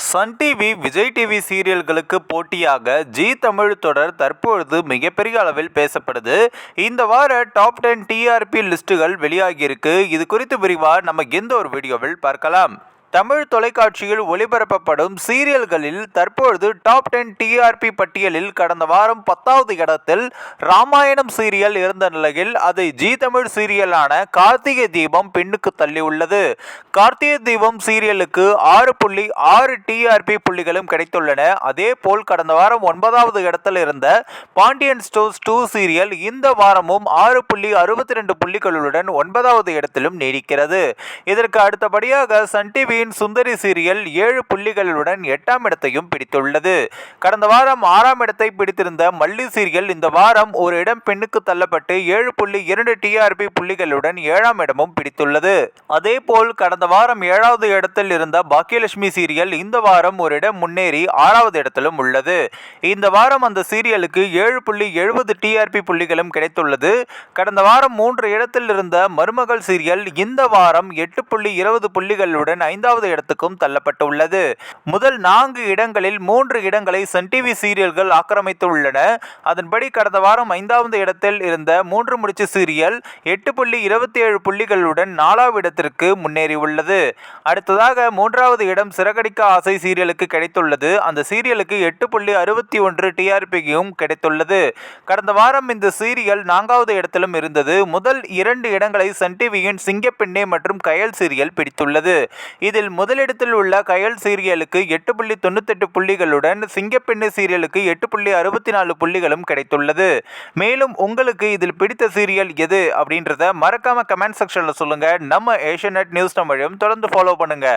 Sun TV, Vijay TV சீரியல்களுக்கு போட்டியாக ஜீ தமிழ் தொடர் தற்பொழுது மிகப்பெரிய அளவில் பேசப்படுது. இந்த வார டாப் 10 டிஆர்பி லிஸ்டுகள் வெளியாகியிருக்கு. இது குறித்து விரிவாக நம்ம இந்த ஒரு வீடியோவில் பார்க்கலாம். தமிழ் தொலைக்காட்சியில் ஒளிபரப்பப்படும் சீரியல்களில் தற்பொழுது டாப் 10 டிஆர்பி பட்டியலில் கடந்த வாரம் 10வது இடத்தில் ராமாயணம் சீரியல் இருந்த நிலையில் அதை ஜீ தமிழ் சீரியலான கார்த்திகை தீபம் பின்னுக்கு தள்ளியுள்ளது. கார்த்திகை தீபம் சீரியலுக்கு 6.6 டிஆர்பி புள்ளிகளும் கிடைத்துள்ளன. அதே போல் கடந்த வாரம் 9வது இடத்தில் இருந்த பாண்டியன் ஸ்டோர்ஸ் 2 சீரியல் இந்த வாரமும் 6.62 புள்ளிகளுடன் 9வது இடத்திலும் நீடிக்கிறது. இதற்கு அடுத்தபடியாக சன் டிவி சுந்தரி சீரியல் 7 புள்ளிகளுடன் 8ஆம் இடத்தையும் பிடித்துள்ளது. கடந்த வாரம் 6ஆம் இடத்தை பிடித்திருந்த மல்லி சீரியல் இந்த வாரம் ஒரு இடம் பின்னுக்கு தள்ளப்பட்டு 7.2 டிஆர்பி புள்ளிகளுடன் 7ஆம் இடமும் பிடித்துள்ளது. அதேபோல் கடந்த வாரம் 7வது இடத்தில் இருந்த பாக்கியலட்சுமி சீரியல் இந்த வாரம் ஒரு இடம் முன்னேறி 6வது இடத்திலும் உள்ளது. இந்த வாரம் அந்த சீரியலுக்கு 7.70 டிஆர்பி புள்ளிகளும் கிடைத்துள்ளது. கடந்த வாரம் 3 இடத்தில் இருந்த மருமகள் சீரியல் இந்த வாரம் 8.20 புள்ளிகளுடன் 5வது இடத்துக்கும் தள்ளப்பட்டுள்ளது. முதல் 4 இடங்களில் 3 இடங்களை சன் டிவி சீரியல்கள் ஆக்கிரமித்துள்ளன. அதன்படி கடந்த வாரம் 5வது இடத்தில் இருந்த 3 முடிச்சு சீரியல் 8.27 புள்ளிகளுடன் 4வது இடத்திற்கு முன்னேறியுள்ளது. அடுத்ததாக 3வது இடம் சிறகடிக்க ஆசை சீரியலுக்கு கிடைத்துள்ளது. அந்த சீரியலுக்கு 8.61 டிஆர்பியும் கிடைத்துள்ளது. கடந்த வாரம் இந்த சீரியல் 4வது இடத்திலும் இருந்தது. முதல் 2 இடங்களை சன் டிவியின் சிங்கப்பெண்ணே மற்றும் கயல் சீரியல் பிடித்துள்ளது. இதில் முதலிடத்தில் உள்ள கயல் சீரியலுக்கு 8.98 புள்ளிகளுடன் சிங்கப்பெண்ணு சீரியலுக்கு 8.64 புள்ளிகளும் கிடைத்துள்ளது. மேலும் உங்களுக்கு இதில் பிடித்த சீரியல் எது அப்படின்றத மறக்காம கமெண்ட் செக்ஷன்ல சொல்லுங்க. நம்ம ஏஷியநெட் நியூஸ் தமிழையும் தொடர்ந்து ஃபாலோ பண்ணுங்க.